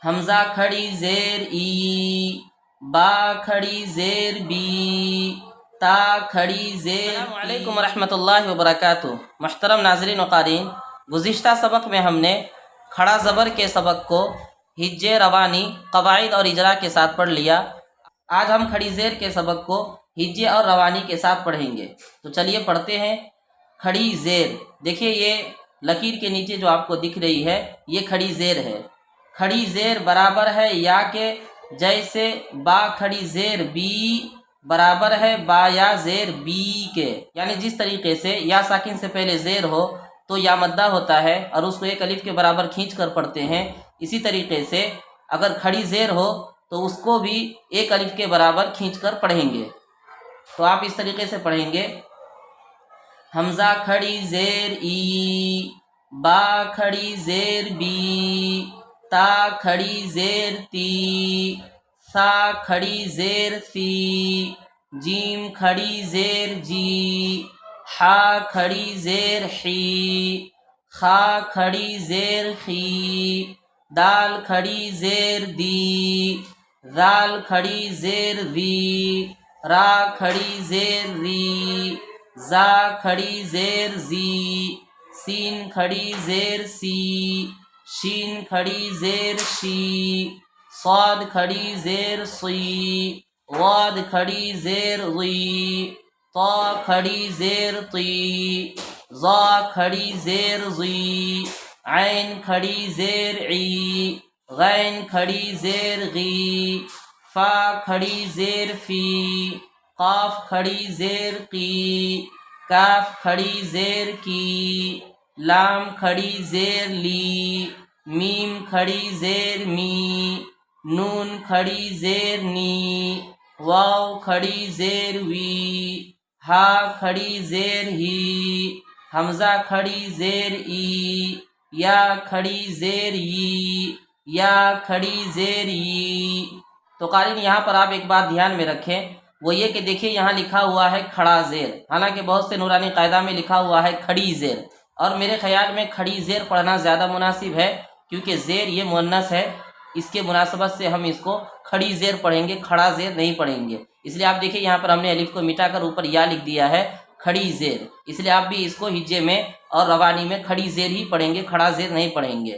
حمزہ کھڑی زیر ای، با کھڑی زیر بی، تا کھڑی زیر۔ السلام علیکم ورحمۃ اللہ وبرکاتہ۔ محترم ناظرین و قارئین، گزشتہ سبق میں ہم نے کھڑا زبر کے سبق کو ہجے، روانی، قواعد اور اجرا کے ساتھ پڑھ لیا۔ آج ہم کھڑی زیر کے سبق کو ہجے اور روانی کے ساتھ پڑھیں گے۔ تو چلیے پڑھتے ہیں۔ کھڑی زیر، دیکھیے یہ لکیر کے نیچے جو آپ کو دکھ رہی ہے یہ کھڑی زیر ہے۔ کھڑی زیر برابر ہے یا کے، جیسے با کھڑی زیر بی برابر ہے با یا زیر بی کے، یعنی جس طریقے سے یا ساکن سے پہلے زیر ہو تو یا مدہ ہوتا ہے اور اس کو ایک الف کے برابر کھینچ کر پڑھتے ہیں، اسی طریقے سے اگر کھڑی زیر ہو تو اس کو بھی ایک الف کے برابر کھینچ کر پڑھیں گے۔ تو آپ اس طریقے سے پڑھیں گے: حمزہ کھڑی زیر ای، با کھڑی زیر بی، تا کھڑی زیر تی، سا کھڑی زیر سی، جیم کھڑی زیر جی، حا کھڑی زیر حی، خا کھڑی زیر خی، دال کھڑی زیر دی، ذال کھڑی زیر ذی، را کھڑی زیر ری، زا کھڑی زیر زی، سین کھڑی زیر سی، شین کھڑی زیر شی، صاد کھڑی زیر صی، واد کھڑی زیر ضی، طا کھڑی زیر طی، ظا کھڑی زیر ظی، عین کھڑی زیر عی، غین کھڑی زیر غی، فا کھڑی زیر فی، قاف کھڑی زیر قی، کاف کھڑی زیر کی، لام کھڑی زیر لی، میم کھڑی زیر می، نون کھڑی زیر نی، واو کھڑی زیر وی، ہا کھڑی زیر ہی، حمزہ کھڑی زیر ای، یا کھڑی زیر ی، یا کھڑی زیر ی۔ تو قارئین یہاں پر آپ ایک بات دھیان میں رکھیں، وہ یہ کہ دیکھیے یہاں لکھا ہوا ہے کھڑا زیر، حالانکہ بہت سے نورانی قاعدہ میں لکھا ہوا ہے کھڑی زیر، اور میرے خیال میں کھڑی زیر پڑھنا زیادہ مناسب ہے، کیونکہ زیر یہ مؤنث ہے، اس کے مناسبت سے ہم اس کو کھڑی زیر پڑھیں گے، کھڑا زیر نہیں پڑھیں گے۔ اس لیے آپ دیکھیے یہاں پر ہم نے الف کو مٹا کر اوپر یا لکھ دیا ہے، کھڑی زیر، اس لیے آپ بھی اس کو ہجے میں اور روانی میں کھڑی زیر ہی پڑھیں گے، کھڑا زیر نہیں پڑھیں گے۔